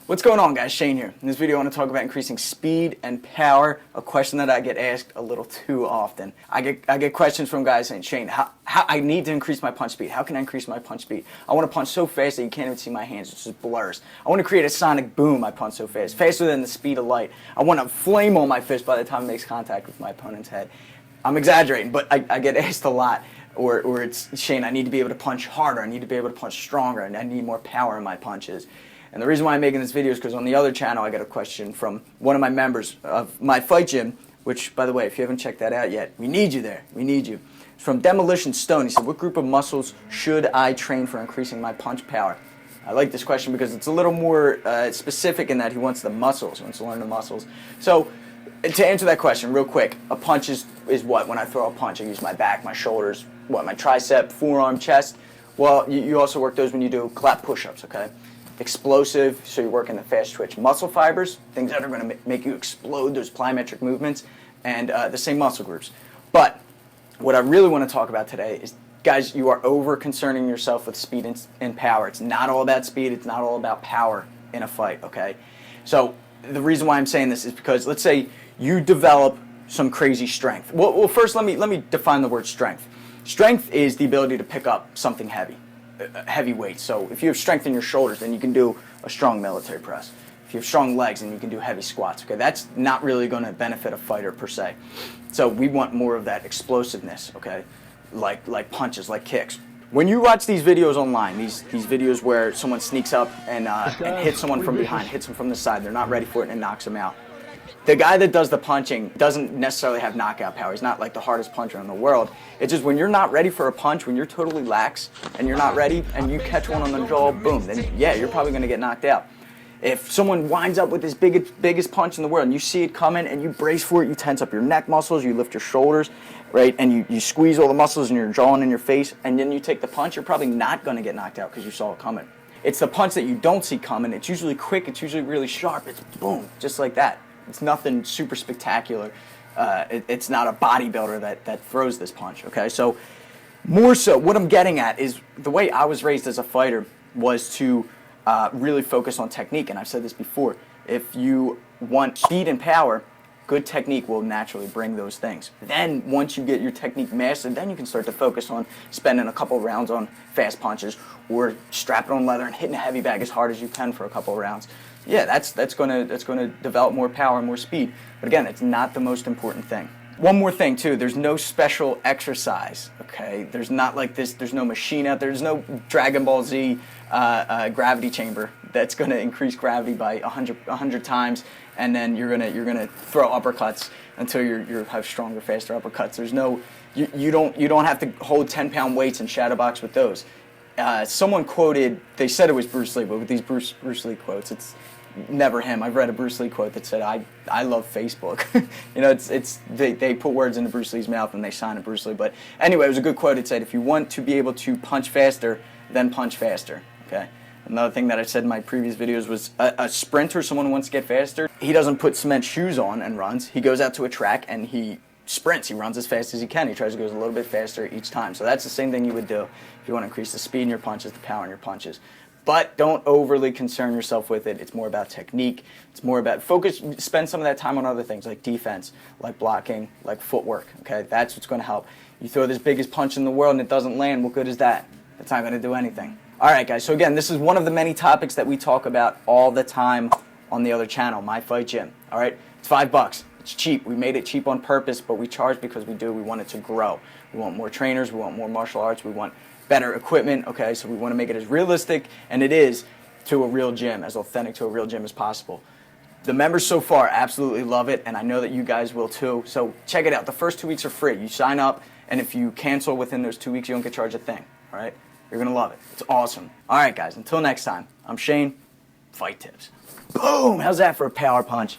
What's going on, guys? Shane here. In this video I want to talk about increasing speed and power, a question that I get asked a little too often. I get questions from guys saying, Shane, how I need to increase my punch speed. How can I increase my punch speed? I want to punch so fast that you can't even see my hands, it just blurs. I want to create a sonic boom, I punch so fast, faster than the speed of light. I want to flame on my fist by the time it makes contact with my opponent's head. I'm exaggerating, but I get asked a lot. Or it's, Shane, I need to be able to punch harder, I need to be able to punch stronger, and I need more power in my punches. And the reason why I'm making this video is because on the other channel I got a question from one of my members of my fight gym, which, by the way, if you haven't checked that out yet, we need you there. We need you. It's from Demolition Stone. He said, what group of muscles should I train for increasing my punch power? I like this question because it's a little more specific in that he wants the muscles. He wants to learn the muscles. So to answer that question real quick, a punch is what? When I throw a punch, I use my back, my shoulders, what, my tricep, forearm, chest. Well, you also work those when you do clap push-ups, okay? Explosive, so you're working the fast twitch muscle fibers, things that are going to make you explode, those plyometric movements, and the same muscle groups. But what I really want to talk about today is, guys, you are over concerning yourself with speed and power. It's not all about speed, it's not all about power in a fight, okay? So the reason why I'm saying this is because, let's say you develop some crazy strength. Well, first let me define the word strength. Strength is the ability to pick up something heavy weight. So if you have strength in your shoulders, then you can do a strong military press. If you have strong legs, then you can do heavy squats. Okay, that's not really going to benefit a fighter per se. So we want more of that explosiveness. Okay, like punches, like kicks. When you watch these videos online, these videos where someone sneaks up and hits someone from behind, hits them from the side, they're not ready for it and knocks them out. The guy that does the punching doesn't necessarily have knockout power. He's not like the hardest puncher in the world. It's just when you're not ready for a punch, when you're totally lax and you're not ready and you catch one on the jaw, boom, then yeah, you're probably going to get knocked out. If someone winds up with this biggest punch in the world and you see it coming and you brace for it, you tense up your neck muscles, you lift your shoulders, right, and you squeeze all the muscles in your jaw and in your face, and then you take the punch, you're probably not going to get knocked out because you saw it coming. It's the punch that you don't see coming. It's usually quick. It's usually really sharp. It's boom, just like that. It's nothing super spectacular. It's not a bodybuilder that throws this punch, okay? So more so, what I'm getting at is the way I was raised as a fighter was to really focus on technique. And I've said this before. If you want speed and power, good technique will naturally bring those things. Then once you get your technique mastered, then you can start to focus on spending a couple rounds on fast punches or strapping on leather and hitting a heavy bag as hard as you can for a couple rounds. Yeah, that's gonna develop more power and more speed. But again, it's not the most important thing. One more thing too, there's no special exercise, okay? There's not like this, there's no machine out there, there's no Dragon Ball Z gravity chamber that's gonna increase gravity by 100 times, and then you're gonna throw uppercuts until you have stronger, faster uppercuts. There's no, you don't have to hold 10-pound weights and shadow box with those. Someone quoted, they said it was Bruce Lee, but with these Bruce Lee quotes, it's never him. I've read a Bruce Lee quote that said, I love Facebook. You know, they put words into Bruce Lee's mouth and they sign it Bruce Lee. But anyway, it was a good quote. It said, if you want to be able to punch faster, then punch faster. Okay. Another thing that I said in my previous videos was a sprinter, someone who wants to get faster, he doesn't put cement shoes on and runs. He goes out to a track and he sprints. He runs as fast as he can. He tries to go a little bit faster each time. So that's the same thing you would do if you want to increase the speed in your punches, the power in your punches. But don't overly concern yourself with it. It's more about technique. It's more about focus. Spend some of that time on other things like defense, like blocking, like footwork. Okay, that's what's going to help. You throw this biggest punch in the world and it doesn't land. What good is that? It's not going to do anything. All right, guys. So again, this is one of the many topics that we talk about all the time on the other channel, My Fight Gym. All right, it's $5. It's cheap. We made it cheap on purpose, but we charge because we want it to grow. We want more trainers. We want more martial arts. We want better equipment, okay? So we want to make it as realistic, and it is, to a real gym, as authentic to a real gym as possible. The members so far absolutely love it, and I know that you guys will too. So check it out. The first 2 weeks are free. You sign up, and if you cancel within those 2 weeks, you don't get charged a thing, all right? You're going to love it. It's awesome. All right, guys, until next time, I'm Shane. Fight tips. Boom! How's that for a power punch?